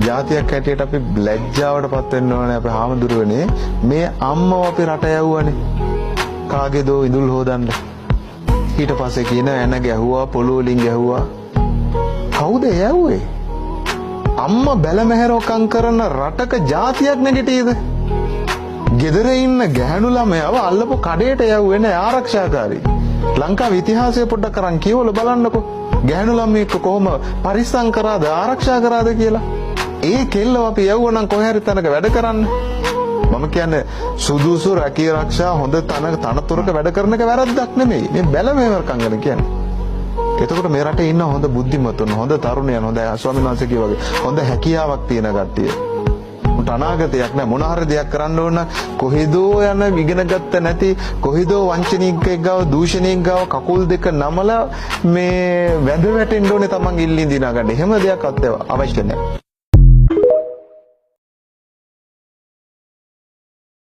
ජාතියක් හැටියට අපි ලැජ්ජාවටපත් වෙන්න ඕනේ අපේ හාමුදුරුවනේ මේ අම්මව අපි රට යවුවනේ කාගේදෝ ඉඳුල් හොදන්න ඊට පස්සේ කියන එන ගැහුවා පොළොව වලින් ගැහුවා කවුද යවුවේ අම්මා බැලමහැරෝකම් කරන රටක ජාතියක් නැගිටීද ගෙදර ඉන්න ගැහණු ළමයව අල්ලපු කඩේට යවුවේ නෑ ආරක්ෂාකාරී ලංකාවේ ඉතිහාසය පොඩ්ඩක් අරන් කියවල බලන්නකෝ ගැහණු ළමයෙක් කොහොම පරිස්සම් කරාද ආරක්ෂා කරාද කියලා ඒ කෙල්ලව අපි යවුවනම් කොහේ හරි තැනක වැඩ කරන්න මම කියන්නේ සුදුසු රැකී ආරක්ෂා හොඳ තනතුරක වැඩ කරන එක වැරද්දක් නෙමෙයි මේ බැලමෙවරකම් ගැන කියන්නේ එතකොට මේ රටේ ඉන්න හොඳ බුද්ධිමතුන් හොඳ තරුණයන් හොඳ ස්වාමීන් වහන්සේ කිව්වා වගේ හොඳ හැකියාවක් තියෙන කට්ටිය උන්ට අනාගතයක් නෑ මොන හරි දෙයක් කරන්න ඕන කොහෙදෝ යන ඉගෙන ගත්ත නැති කොහෙදෝ වංචනිකයෙක් ගාව දූෂණියෙක් ගාව කකුල් දෙක නමලා මේ වැඳ වැටෙන්න ඕනේ තමන් ඉල්ලින් දිනා ගන්න. එහෙම දෙයක් අවශ්‍ය නෑ.